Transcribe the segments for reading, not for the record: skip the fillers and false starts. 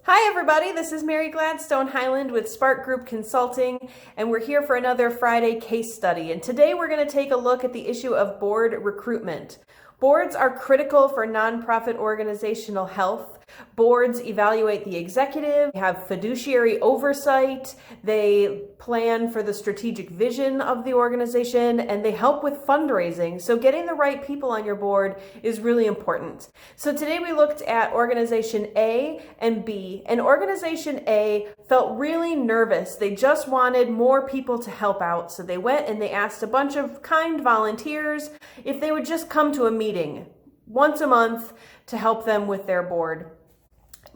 Hi everybody, this is Mary Gladstone-Highland with Spark Group Consulting, and we're here for another Friday case study. And today we're going to take a look at the issue of board recruitment. Boards are critical for nonprofit organizational health. Boards evaluate the executive, have fiduciary oversight, they plan for the strategic vision of the organization, and they help with fundraising. So getting the right people on your board is really important. So today we looked at organization A and B, and organization A felt really nervous. They just wanted more people to help out. So they went and they asked a bunch of kind volunteers if they would just come to a meeting once a month to help them with their board.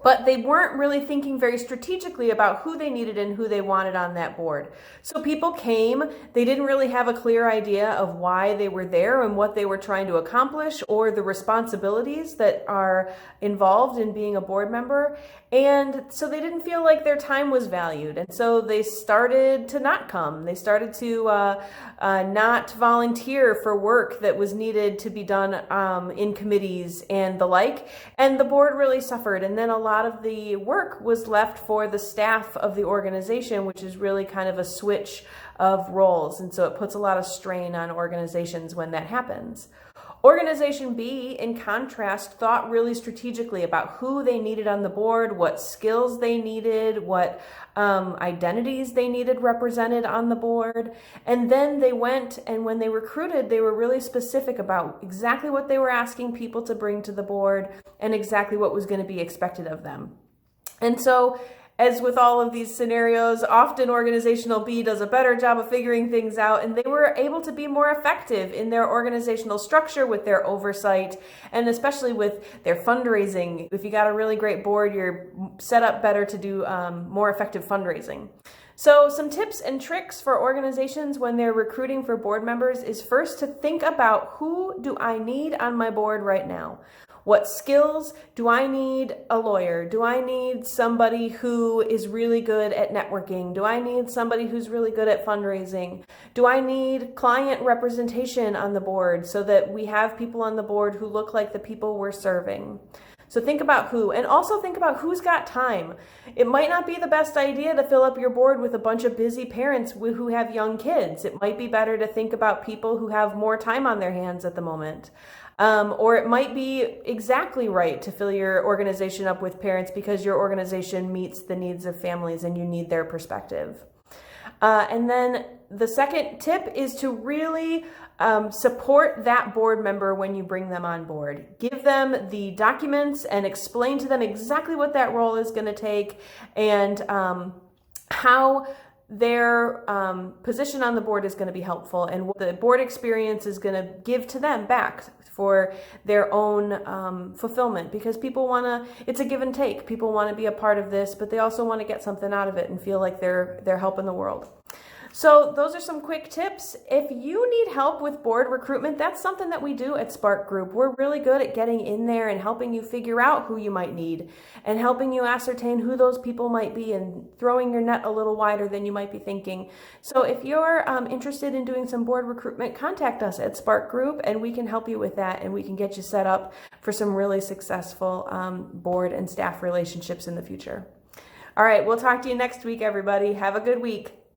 But they weren't really thinking very strategically about who they needed and who they wanted on that board. So people came, they didn't really have a clear idea of why they were there and what they were trying to accomplish or the responsibilities that are involved in being a board member. And so they didn't feel like their time was valued. And so they started to not come. They started to not volunteer for work that was needed to be done in committees and the like. And the board really suffered. And then a lot of the work was left for the staff of the organization, which is really kind of a switch of roles. And so it puts a lot of strain on organizations when that happens. Organization B, in contrast, thought really strategically about who they needed on the board, what skills they needed, what identities they needed represented on the board. And then they went, and when they recruited, they were really specific about exactly what they were asking people to bring to the board and exactly what was going to be expected of them. And so, as with all of these scenarios, often organizational B does a better job of figuring things out, and they were able to be more effective in their organizational structure with their oversight, and especially with their fundraising. If you got a really great board, you're set up better to do more effective fundraising. So some tips and tricks for organizations when they're recruiting for board members is first to think about, who do I need on my board right now? What skills do I need? A lawyer? Do I need somebody who is really good at networking? Do I need somebody who's really good at fundraising? Do I need client representation on the board so that we have people on the board who look like the people we're serving? So think about who, and also think about who's got time. It might not be the best idea to fill up your board with a bunch of busy parents who have young kids. It might be better to think about people who have more time on their hands at the moment. Or it might be exactly right to fill your organization up with parents because your organization meets the needs of families and you need their perspective. And then the second tip is to really support that board member when you bring them on board. Give them the documents and explain to them exactly what that role is going to take and how their position on the board is going to be helpful and what the board experience is going to give to them back for their own fulfillment, because people want to, it's a give and take. People want to be a part of this, but they also want to get something out of it and feel like they're helping the world. So those are some quick tips. If you need help with board recruitment, that's something that we do at Spark Group. We're really good at getting in there and helping you figure out who you might need and helping you ascertain who those people might be and throwing your net a little wider than you might be thinking. So if you're interested in doing some board recruitment, contact us at Spark Group and we can help you with that, and we can get you set up for some really successful board and staff relationships in the future. All right, we'll talk to you next week, everybody. Have a good week.